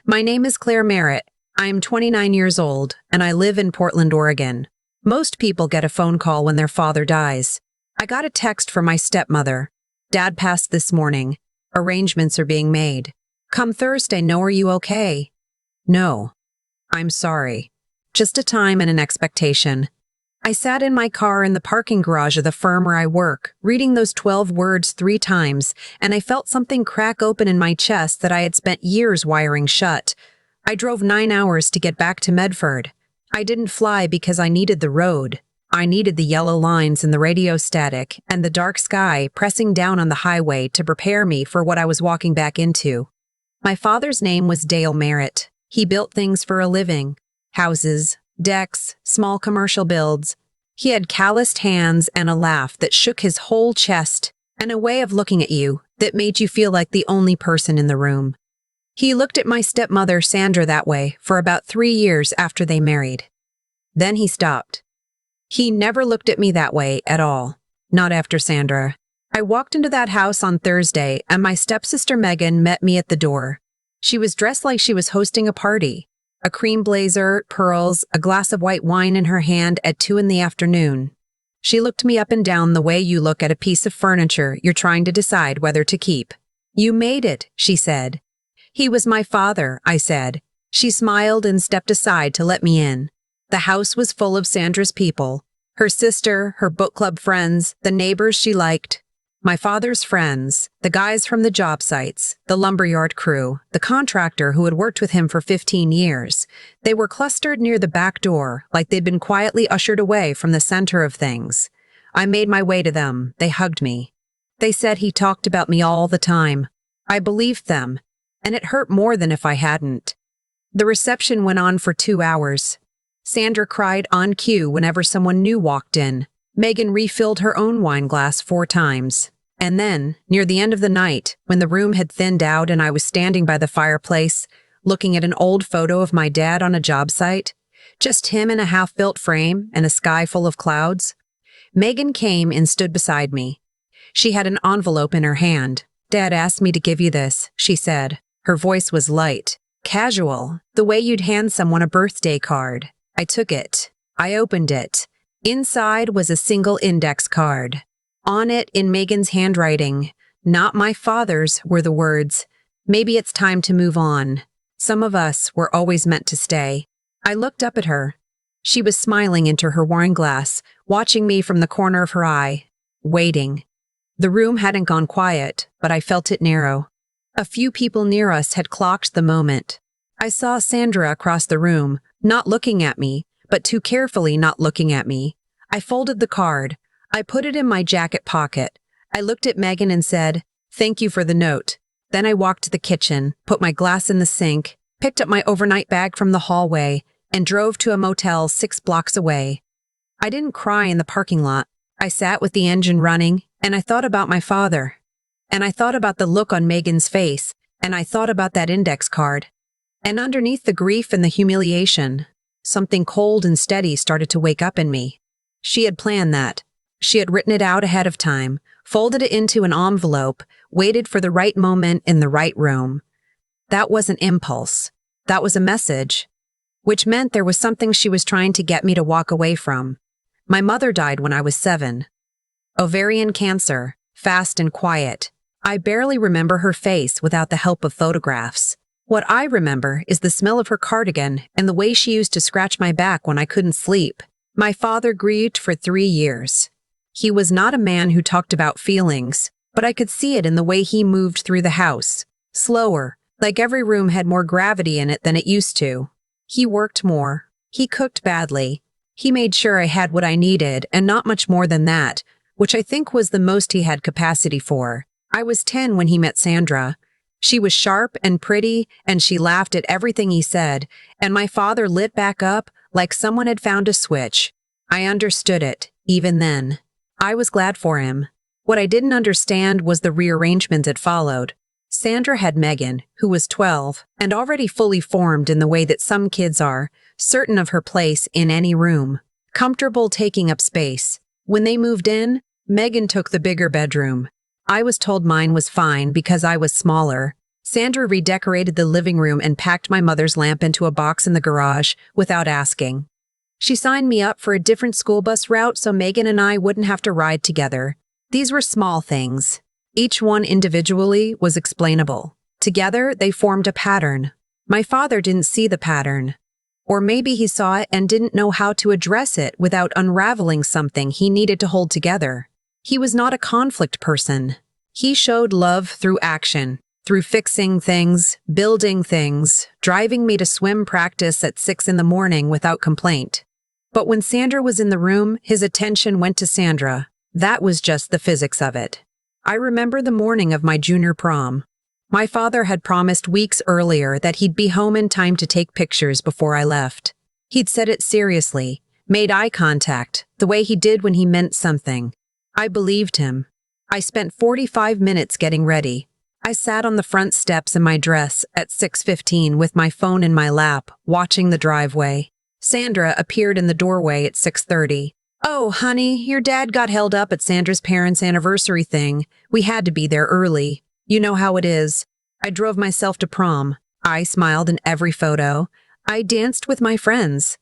My name is Claire Merritt. I am 29 years old, and I live in Portland, Oregon. Most people get a phone call when their father dies. I got a text from my stepmother. Dad passed this morning. Arrangements are being made. Come Thursday, no, are you okay? No. I'm sorry. Just a time and an expectation. I sat in my car in the parking garage of the firm where I work, reading those 12 words 3 times, and I felt something crack open in my chest that I had spent years wiring shut. I drove 9 hours to get back to Medford. I didn't fly because I needed the road. I needed the yellow lines and the radio static and the dark sky pressing down on the highway to prepare me for what I was walking back into. My father's name was Dale Merritt. He built things for a living. Houses, decks, small commercial builds. He had calloused hands and a laugh that shook his whole chest, and a way of looking at you that made you feel like the only person in the room. He looked at my stepmother, Sandra, that way for about 3 years after they married. Then he stopped. He never looked at me that way at all, not after Sandra. I walked into that house on Thursday, and my stepsister Megan met me at the door. She was dressed like she was hosting a party. A cream blazer, pearls, a glass of white wine in her hand at 2 in the afternoon. She looked me up and down the way you look at a piece of furniture you're trying to decide whether to keep. You made it, she said. He was my father, I said. She smiled and stepped aside to let me in. The house was full of Sandra's people. Her sister, her book club friends, the neighbors she liked. My father's friends, the guys from the job sites, the lumberyard crew, the contractor who had worked with him for 15 years. They were clustered near the back door, like they'd been quietly ushered away from the center of things. I made my way to them. They hugged me. They said he talked about me all the time. I believed them, and it hurt more than if I hadn't. The reception went on for 2 hours. Sandra cried on cue whenever someone new walked in. Megan refilled her own wine glass 4 times. And then, near the end of the night, when the room had thinned out and I was standing by the fireplace, looking at an old photo of my dad on a job site, just him in a half-built frame and a sky full of clouds, Megan came and stood beside me. She had an envelope in her hand. Dad asked me to give you this, she said. Her voice was light, casual, the way you'd hand someone a birthday card. I took it. I opened it. Inside was a single index card. On it, in Megan's handwriting, "Not my father's," were the words. "Maybe it's time to move on. Some of us were always meant to stay." I looked up at her. She was smiling into her wine glass, watching me from the corner of her eye, waiting. The room hadn't gone quiet, but I felt it narrow. A few people near us had clocked the moment. I saw Sandra across the room, not looking at me, but too carefully not looking at me. I folded the card. I put it in my jacket pocket. I looked at Megan and said, "Thank you for the note." Then I walked to the kitchen, put my glass in the sink, picked up my overnight bag from the hallway, and drove to a motel 6 blocks away. I didn't cry in the parking lot. I sat with the engine running, and I thought about my father. And I thought about the look on Megan's face, and I thought about that index card. And underneath the grief and the humiliation, something cold and steady started to wake up in me. She had planned that. She had written it out ahead of time, folded it into an envelope, waited for the right moment in the right room. That wasn't impulse. That was a message, which meant there was something she was trying to get me to walk away from. My mother died when I was 7. Ovarian cancer, fast and quiet. I barely remember her face without the help of photographs. What I remember is the smell of her cardigan and the way she used to scratch my back when I couldn't sleep. My father grieved for 3 years. He was not a man who talked about feelings, but I could see it in the way he moved through the house. Slower, like every room had more gravity in it than it used to. He worked more. He cooked badly. He made sure I had what I needed and not much more than that, which I think was the most he had capacity for. I was 10 when he met Sandra. She was sharp and pretty, and she laughed at everything he said, and my father lit back up like someone had found a switch. I understood it, even then. I was glad for him. What I didn't understand was the rearrangement that followed. Sandra had Megan, who was 12, and already fully formed in the way that some kids are, certain of her place in any room, comfortable taking up space. When they moved in, Megan took the bigger bedroom. I was told mine was fine because I was smaller. Sandra redecorated the living room and packed my mother's lamp into a box in the garage without asking. She signed me up for a different school bus route so Megan and I wouldn't have to ride together. These were small things. Each one individually was explainable. Together, they formed a pattern. My father didn't see the pattern. Or maybe he saw it and didn't know how to address it without unraveling something he needed to hold together. He was not a conflict person. He showed love through action, through fixing things, building things, driving me to swim practice at 6 in the morning without complaint. But when Sandra was in the room, his attention went to Sandra. That was just the physics of it. I remember the morning of my junior prom. My father had promised weeks earlier that he'd be home in time to take pictures before I left. He'd said it seriously, made eye contact, the way he did when he meant something. I believed him. I spent 45 minutes getting ready. I sat on the front steps in my dress at 6:15 with my phone in my lap, watching the driveway. Sandra appeared in the doorway at 6:30. "Oh, honey, your dad got held up at Sandra's parents' anniversary thing. We had to be there early. You know how it is. I drove myself to prom. I smiled in every photo. I danced with my friends.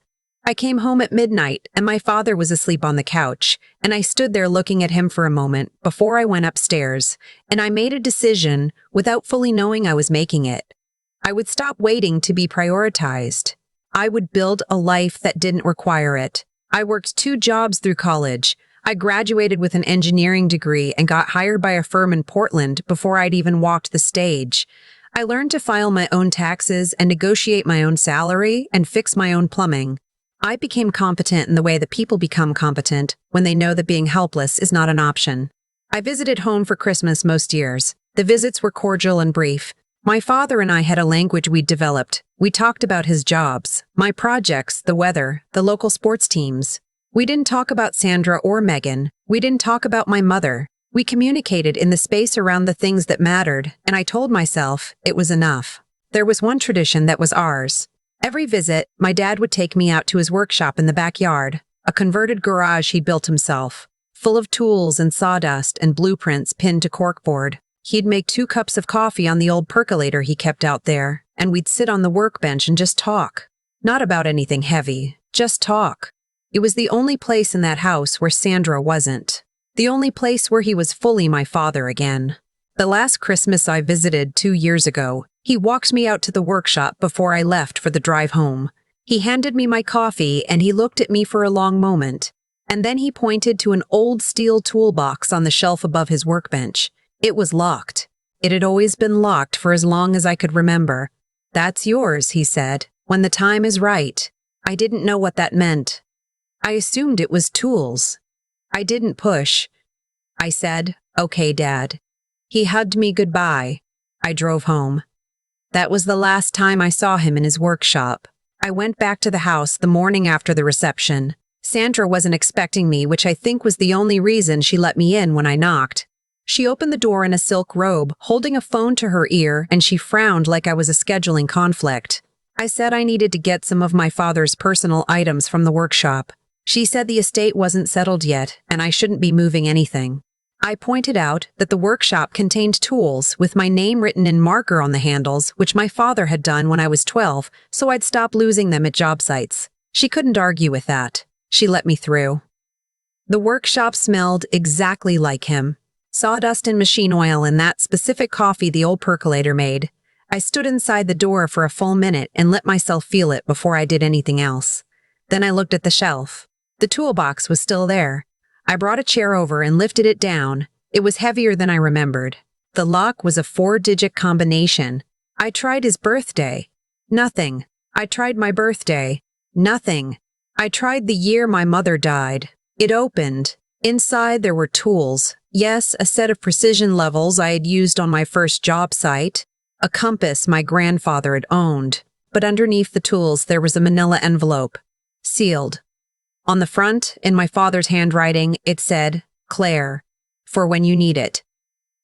I came home at midnight, and my father was asleep on the couch, and I stood there looking at him for a moment before I went upstairs, and I made a decision without fully knowing I was making it. I would stop waiting to be prioritized. I would build a life that didn't require it. I worked 2 jobs through college. I graduated with an engineering degree and got hired by a firm in Portland before I'd even walked the stage. I learned to file my own taxes and negotiate my own salary and fix my own plumbing. I became competent in the way that people become competent when they know that being helpless is not an option. I visited home for Christmas most years. The visits were cordial and brief. My father and I had a language we'd developed. We talked about his jobs, my projects, the weather, the local sports teams. We didn't talk about Sandra or Megan. We didn't talk about my mother. We communicated in the space around the things that mattered, and I told myself it was enough. There was one tradition that was ours. Every visit, my dad would take me out to his workshop in the backyard, a converted garage he'd built himself, full of tools and sawdust and blueprints pinned to corkboard. He'd make 2 cups of coffee on the old percolator he kept out there, and we'd sit on the workbench and just talk. Not about anything heavy, just talk. It was the only place in that house where Sandra wasn't. The only place where he was fully my father again. The last Christmas I visited 2 years ago, he walked me out to the workshop before I left for the drive home. He handed me my coffee and he looked at me for a long moment. And then he pointed to an old steel toolbox on the shelf above his workbench. It was locked. It had always been locked for as long as I could remember. "That's yours," he said, "when the time is right." I didn't know what that meant. I assumed it was tools. I didn't push. I said, "Okay, Dad." He hugged me goodbye. I drove home. That was the last time I saw him in his workshop. I went back to the house the morning after the reception. Sandra wasn't expecting me, which I think was the only reason she let me in when I knocked. She opened the door in a silk robe, holding a phone to her ear, and she frowned like I was a scheduling conflict. I said I needed to get some of my father's personal items from the workshop. She said the estate wasn't settled yet, and I shouldn't be moving anything. I pointed out that the workshop contained tools with my name written in marker on the handles, which my father had done when I was 12, so I'd stop losing them at job sites. She couldn't argue with that. She let me through. The workshop smelled exactly like him. Sawdust and machine oil and that specific coffee the old percolator made. I stood inside the door for a full minute and let myself feel it before I did anything else. Then I looked at the shelf. The toolbox was still there. I brought a chair over and lifted it down. It was heavier than I remembered. The lock was a 4-digit combination. I tried his birthday. Nothing. I tried my birthday. Nothing. I tried the year my mother died. It opened. Inside there were tools. Yes, a set of precision levels I had used on my first job site. A compass my grandfather had owned. But underneath the tools there was a manila envelope. Sealed. On the front, in my father's handwriting, it said, "Claire, for when you need it."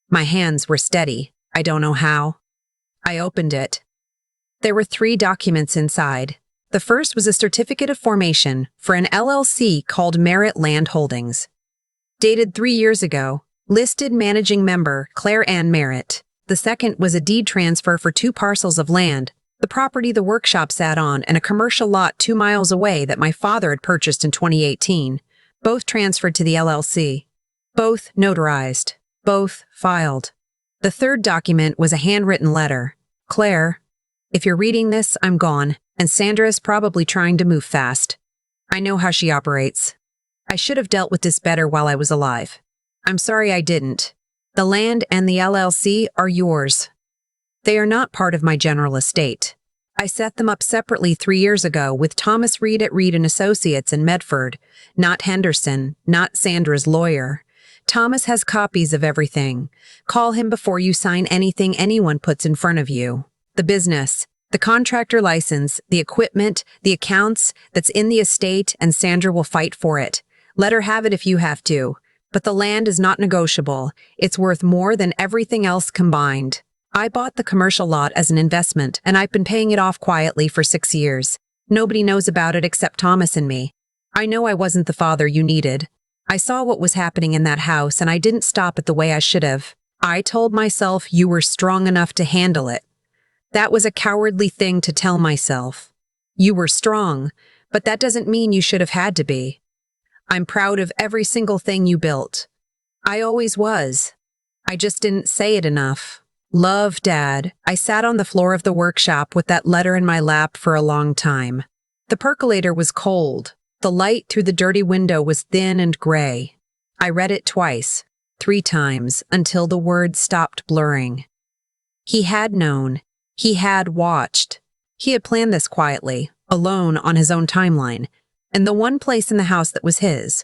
My hands were steady. I don't know how. I opened it. There were 3 documents inside. The first was a certificate of formation for an LLC called Merit Land Holdings. Dated 3 years ago, listed managing member Claire Ann Merritt. The second was a deed transfer for 2 parcels of land, the property the workshop sat on and a commercial lot 2 miles away that my father had purchased in 2018. Both transferred to the LLC. Both notarized. Both filed. The third document was a handwritten letter. Claire, if you're reading this, I'm gone, and Sandra is probably trying to move fast. I know how she operates. I should have dealt with this better while I was alive. I'm sorry I didn't. The land and the LLC are yours. They are not part of my general estate. I set them up separately 3 years ago with Thomas Reed at Reed & Associates in Medford, not Henderson, not Sandra's lawyer. Thomas has copies of everything. Call him before you sign anything anyone puts in front of you. The business, the contractor license, the equipment, the accounts that's in the estate, and Sandra will fight for it. Let her have it if you have to. But the land is not negotiable. It's worth more than everything else combined. I bought the commercial lot as an investment, and I've been paying it off quietly for 6 years. Nobody knows about it except Thomas and me. I know I wasn't the father you needed. I saw what was happening in that house, and I didn't stop it the way I should have. I told myself you were strong enough to handle it. That was a cowardly thing to tell myself. You were strong, but that doesn't mean you should have had to be. I'm proud of every single thing you built. I always was. I just didn't say it enough. Love, Dad. I sat on the floor of the workshop with that letter in my lap for a long time. The percolator was cold. The light through the dirty window was thin and gray. I read it twice, 3 times, until the words stopped blurring. He had known. He had watched. He had planned this quietly, alone on his own timeline, and the one place in the house that was his.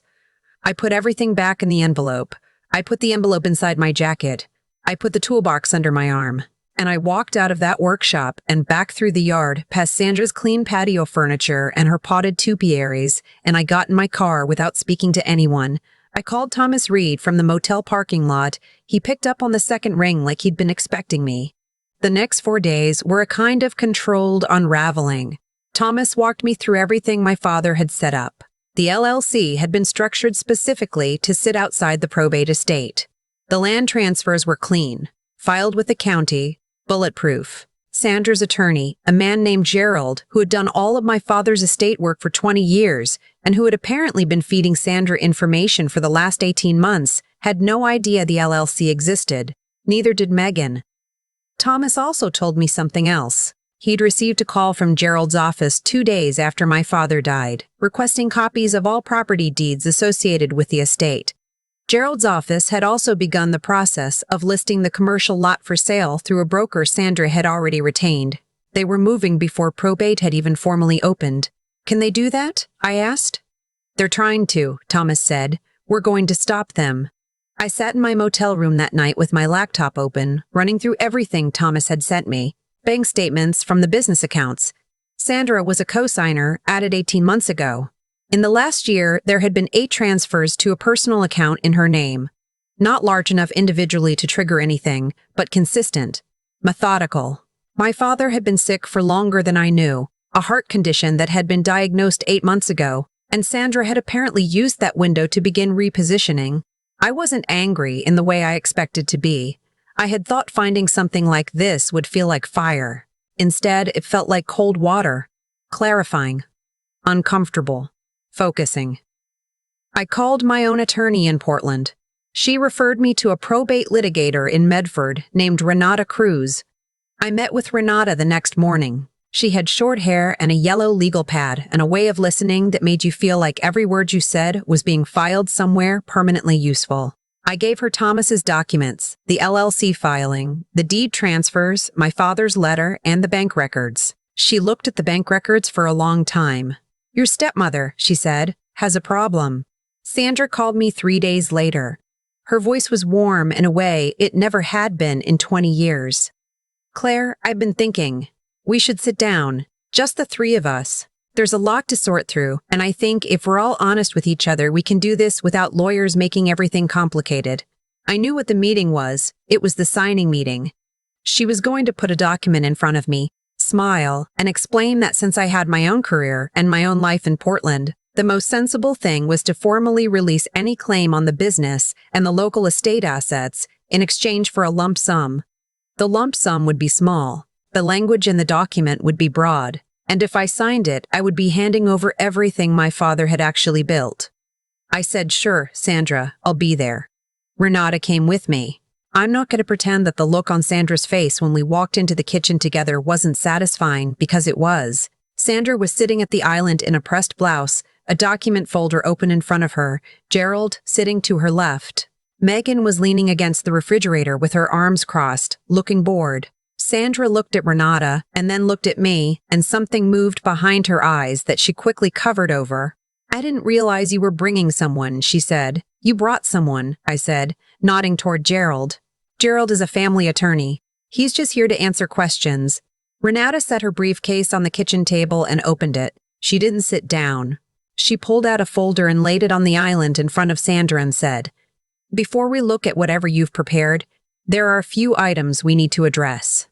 I put everything back in the envelope. I put the envelope inside my jacket. I put the toolbox under my arm, and I walked out of that workshop and back through the yard past Sandra's clean patio furniture and her potted topiaries, and I got in my car without speaking to anyone. I called Thomas Reed from the motel parking lot. He picked up on the second ring like he'd been expecting me. The next 4 days were a kind of controlled unraveling. Thomas walked me through everything my father had set up. The LLC had been structured specifically to sit outside the probate estate. The land transfers were clean, filed with the county, bulletproof. Sandra's attorney, a man named Gerald, who had done all of my father's estate work for 20 years and who had apparently been feeding Sandra information for the last 18 months, had no idea the LLC existed. Neither did Megan. Thomas also told me something else. He'd received a call from Gerald's office 2 days after my father died, requesting copies of all property deeds associated with the estate. Gerald's office had also begun the process of listing the commercial lot for sale through a broker Sandra had already retained. They were moving before probate had even formally opened. Can they do that? I asked. They're trying to, Thomas said. We're going to stop them. I sat in my motel room that night with my laptop open, running through everything Thomas had sent me. Bank statements from the business accounts. Sandra was a co-signer, added 18 months ago. In the last year, there had been 8 transfers to a personal account in her name. Not large enough individually to trigger anything, but consistent. Methodical. My father had been sick for longer than I knew, a heart condition that had been diagnosed 8 months ago, and Sandra had apparently used that window to begin repositioning. I wasn't angry in the way I expected to be. I had thought finding something like this would feel like fire. Instead, it felt like cold water. Clarifying. Uncomfortable. Focusing. I called my own attorney in Portland. She referred me to a probate litigator in Medford named Renata Cruz. I met with Renata the next morning. She had short hair and a yellow legal pad and a way of listening that made you feel like every word you said was being filed somewhere permanently useful. I gave her Thomas's documents, the LLC filing, the deed transfers, my father's letter, and the bank records. She looked at the bank records for a long time. Your stepmother, she said, has a problem. Sandra called me 3 days later. Her voice was warm in a way it never had been in 20 years. Claire, I've been thinking. We should sit down. Just the 3 of us. There's a lot to sort through, and I think if we're all honest with each other, we can do this without lawyers making everything complicated. I knew what the meeting was. It was the signing meeting. She was going to put a document in front of me, smile, and explain that since I had my own career and my own life in Portland, the most sensible thing was to formally release any claim on the business and the local estate assets in exchange for a lump sum. The lump sum would be small. The language in the document would be broad. And if I signed it, I would be handing over everything my father had actually built. I said, "Sure, Sandra, I'll be there." Renata came with me. I'm not going to pretend that the look on Sandra's face when we walked into the kitchen together wasn't satisfying, because it was. Sandra was sitting at the island in a pressed blouse, a document folder open in front of her, Gerald sitting to her left. Megan was leaning against the refrigerator with her arms crossed, looking bored. Sandra looked at Renata and then looked at me, and something moved behind her eyes that she quickly covered over. "I didn't realize you were bringing someone," she said. "You brought someone," I said, nodding toward Gerald. "Gerald is a family attorney. He's just here to answer questions." Renata set her briefcase on the kitchen table and opened it. She didn't sit down. She pulled out a folder and laid it on the island in front of Sandra and said, "Before we look at whatever you've prepared, there are a few items we need to address."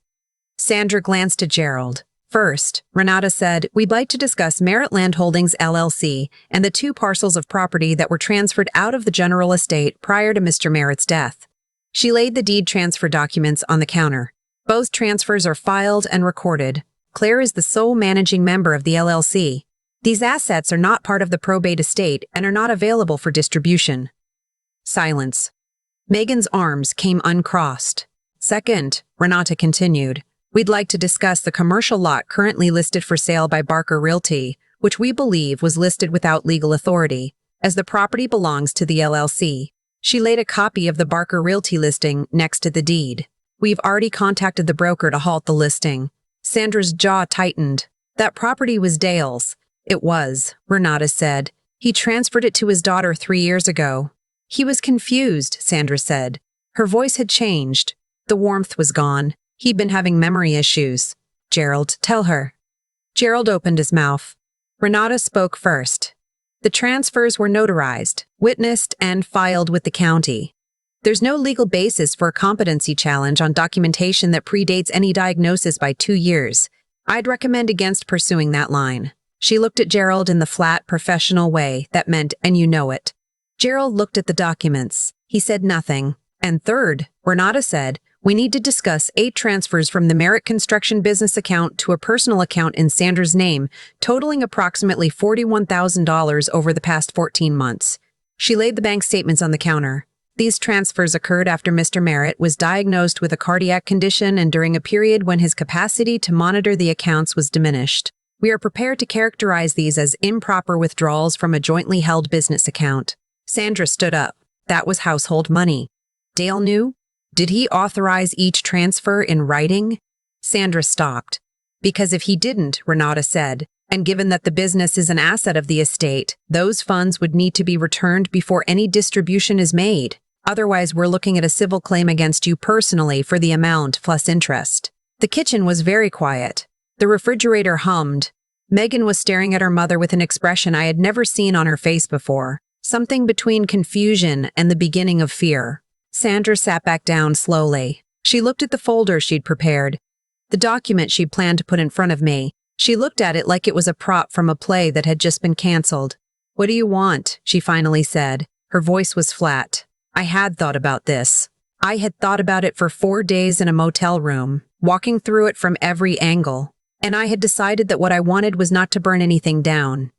Sandra glanced at Gerald. First, Renata said, "We'd like to discuss Merritt Land Holdings LLC and the 2 parcels of property that were transferred out of the general estate prior to Mr. Merritt's death." She laid the deed transfer documents on the counter. "Both transfers are filed and recorded. Claire is the sole managing member of the LLC. These assets are not part of the probate estate and are not available for distribution." Silence. Megan's arms came uncrossed. "Second," Renata continued, "we'd like to discuss the commercial lot currently listed for sale by Barker Realty, which we believe was listed without legal authority, as the property belongs to the LLC." She laid a copy of the Barker Realty listing next to the deed. "We've already contacted the broker to halt the listing." Sandra's jaw tightened. "That property was Dale's." "It was," Renata said. "He transferred it to his daughter 3 years ago." "He was confused," Sandra said. Her voice had changed. The warmth was gone. He'd been having memory issues. "Gerald, tell her." Gerald opened his mouth. Renata spoke first. "The transfers were notarized, witnessed, and filed with the county. There's no legal basis for a competency challenge on documentation that predates any diagnosis by 2 years. I'd recommend against pursuing that line." She looked at Gerald in the flat, professional way that meant, "and you know it." Gerald looked at the documents. He said nothing. "And third," Renata said, "we need to discuss 8 transfers from the Merritt Construction business account to a personal account in Sandra's name, totaling approximately $41,000 over the past 14 months. She laid the bank statements on the counter. "These transfers occurred after Mr. Merritt was diagnosed with a cardiac condition and during a period when his capacity to monitor the accounts was diminished. We are prepared to characterize these as improper withdrawals from a jointly held business account." Sandra stood up. "That was household money." "Dale knew? Did he authorize each transfer in writing?" Sandra stopped. "Because if he didn't," Renata said, "and given that the business is an asset of the estate, those funds would need to be returned before any distribution is made. Otherwise, we're looking at a civil claim against you personally for the amount plus interest." The kitchen was very quiet. The refrigerator hummed. Megan was staring at her mother with an expression I had never seen on her face before, something between confusion and the beginning of fear. Sandra sat back down slowly. She looked at the folder she'd prepared, the document she'd planned to put in front of me. She looked at it like it was a prop from a play that had just been canceled. "What do you want?" she finally said. Her voice was flat. "I had thought about this. I had thought about it for 4 days in a motel room, walking through it from every angle. And I had decided that what I wanted was not to burn anything down.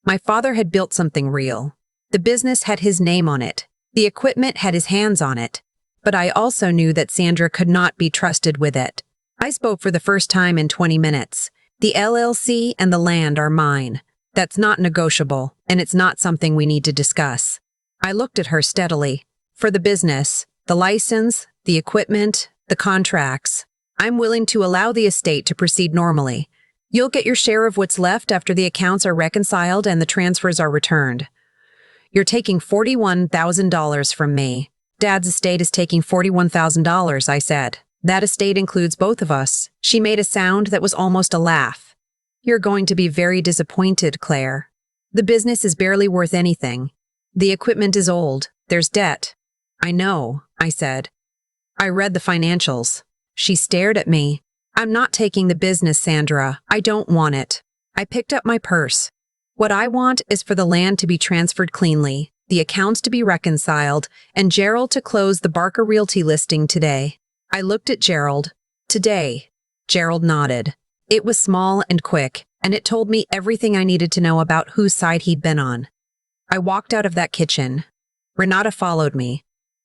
My father had built something real. The business had his name on it. The equipment had his hands on it. But I also knew that Sandra could not be trusted with it. I spoke for the first time in 20 minutes. The LLC and the land are mine. That's not negotiable, and it's not something we need to discuss." I looked at her steadily. "For the business, the license, the equipment, the contracts, I'm willing to allow the estate to proceed normally. You'll get your share of what's left after the accounts are reconciled and the transfers are returned. You're taking $41,000 from me." "Dad's estate is taking $41,000, I said. "That estate includes both of us." She made a sound that was almost a laugh. "You're going to be very disappointed, Claire. The business is barely worth anything. The equipment is old. There's debt." "I know," I said. "I read the financials." She stared at me. "I'm not taking the business, Sandra. I don't want it." I picked up my purse. "What I want is for the land to be transferred cleanly, the accounts to be reconciled, and Gerald to close the Barker Realty listing today." I looked at Gerald. Today, Gerald nodded. It was small and quick, and it told me everything I needed to know about whose side he'd been on. I walked out of that kitchen. Renata followed me.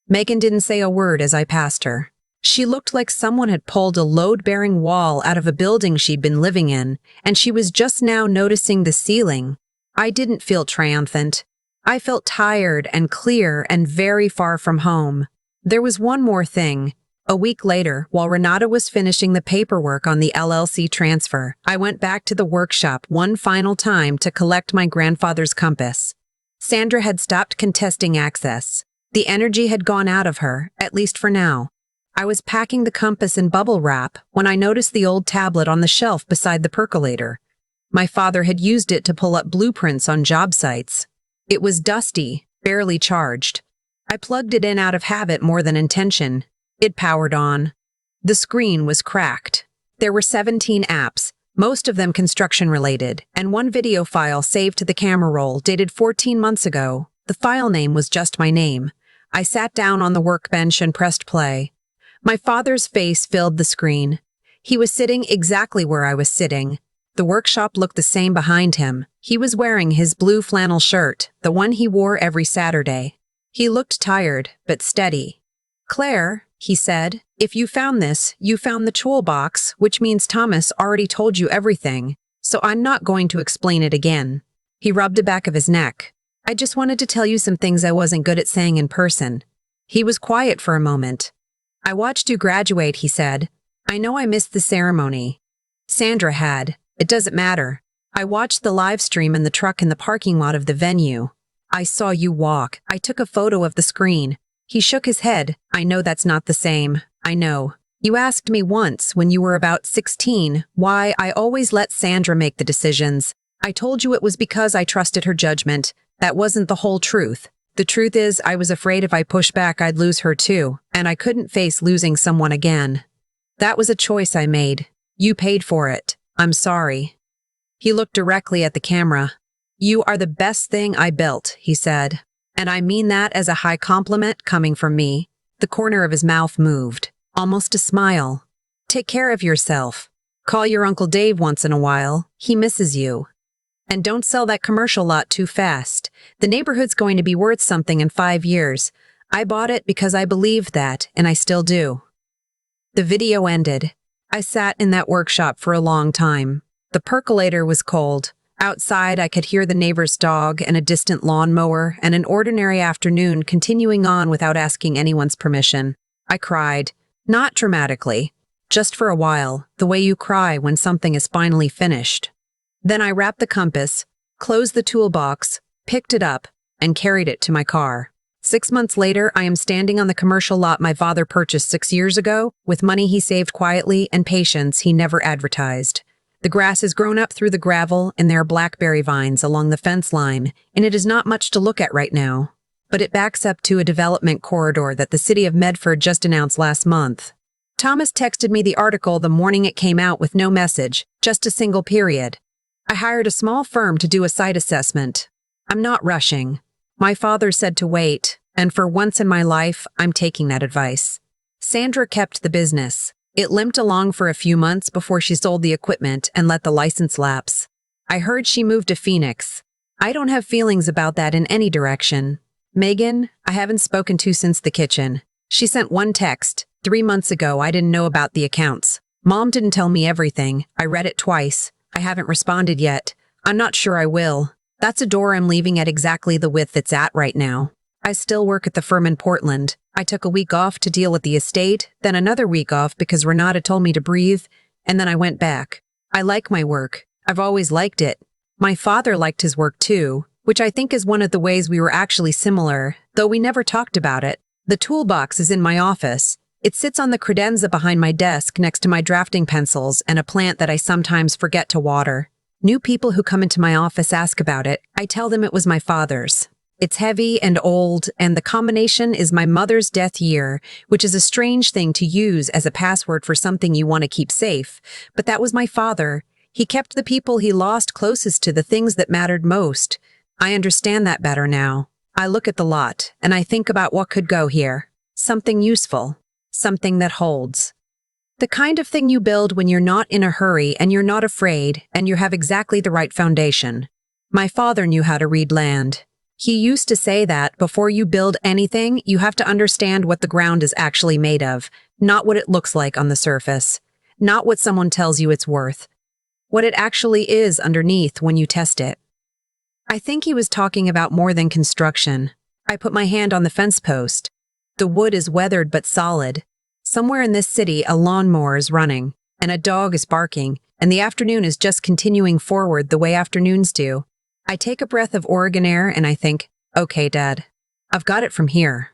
Megan didn't say a word as I passed her. She looked like someone had pulled a load-bearing wall out of a building she'd been living in, and she was just now noticing the ceiling. I didn't feel triumphant. I felt tired and clear and very far from home. There was one more thing. A week later, while Renata was finishing the paperwork on the LLC transfer, I went back to the workshop one final time to collect my grandfather's compass. Sandra had stopped contesting access. The energy had gone out of her, at least for now. I was packing the compass in bubble wrap when I noticed the old tablet on the shelf beside the percolator. My father had used it to pull up blueprints on job sites. It was dusty, barely charged. I plugged it in out of habit more than intention. It powered on. The screen was cracked. There were 17 apps, most of them construction-related, and one video file saved to the camera roll dated 14 months ago. The file name was just my name. I sat down on the workbench and pressed play. My father's face filled the screen. He was sitting exactly where I was sitting. The workshop looked the same behind him. He was wearing his blue flannel shirt, the one he wore every Saturday. He looked tired, but steady. "Claire," he said, "if you found this, you found the toolbox, which means Thomas already told you everything, so I'm not going to explain it again." He rubbed the back of his neck. "I just wanted to tell you some things I wasn't good at saying in person." He was quiet for a moment. "I watched you graduate," he said. "I know I missed the ceremony. Sandra had. It doesn't matter. I watched the live stream in the truck in the parking lot of the venue. I saw you walk. I took a photo of the screen." He shook his head. "I know that's not the same. I know. You asked me once, when you were about 16, why I always let Sandra make the decisions. I told you it was because I trusted her judgment. That wasn't the whole truth. The truth is, I was afraid if I pushed back I'd lose her too, and I couldn't face losing someone again. That was a choice I made. You paid for it. I'm sorry." He looked directly at the camera. "You are the best thing I built," he said. "And I mean that as a high compliment coming from me." The corner of his mouth moved, almost a smile. "Take care of yourself. Call your Uncle Dave once in a while. He misses you. And don't sell that commercial lot too fast. The neighborhood's going to be worth something in 5 years. I bought it because I believed that, and I still do." The video ended. I sat in that workshop for a long time. The percolator was cold. Outside, I could hear the neighbor's dog and a distant lawnmower and an ordinary afternoon continuing on without asking anyone's permission. I cried. Not dramatically. Just for a while, the way you cry when something is finally finished. Then I wrapped the compass, closed the toolbox, picked it up, and carried it to my car. 6 months later, I am standing on the commercial lot my father purchased 6 years ago, with money he saved quietly and patience he never advertised. The grass has grown up through the gravel, and there are blackberry vines along the fence line, and it is not much to look at right now. But it backs up to a development corridor that the city of Medford just announced last month. Thomas texted me the article the morning it came out with no message, just a single period. I hired a small firm to do a site assessment. I'm not rushing. My father said to wait, and for once in my life, I'm taking that advice. Sandra kept the business. It limped along for a few months before she sold the equipment and let the license lapse. I heard she moved to Phoenix. I don't have feelings about that in any direction. Megan, I haven't spoken to since the kitchen. She sent one text. 3 months ago, I didn't know about the accounts. Mom didn't tell me everything. I read it twice. I haven't responded yet. I'm not sure I will. That's a door I'm leaving at exactly the width it's at right now. I still work at the firm in Portland. I took a week off to deal with the estate, then another week off because Renata told me to breathe, and then I went back. I like my work. I've always liked it. My father liked his work too, which I think is one of the ways we were actually similar, though we never talked about it. The toolbox is in my office. It sits on the credenza behind my desk next to my drafting pencils and a plant that I sometimes forget to water. New people who come into my office ask about it. I tell them it was my father's. It's heavy and old, and the combination is my mother's death year, which is a strange thing to use as a password for something you want to keep safe. But that was my father. He kept the people he lost closest to the things that mattered most. I understand that better now. I look at the lot, and I think about what could go here. Something useful. Something that holds. The kind of thing you build when you're not in a hurry and you're not afraid and you have exactly the right foundation. My father knew how to read land. He used to say that before you build anything, you have to understand what the ground is actually made of, not what it looks like on the surface, not what someone tells you it's worth, what it actually is underneath when you test it. I think he was talking about more than construction. I put my hand on the fence post. The wood is weathered but solid. Somewhere in this city, a lawnmower is running, and a dog is barking, and the afternoon is just continuing forward the way afternoons do. I take a breath of Oregon air and I think, okay, Dad, I've got it from here.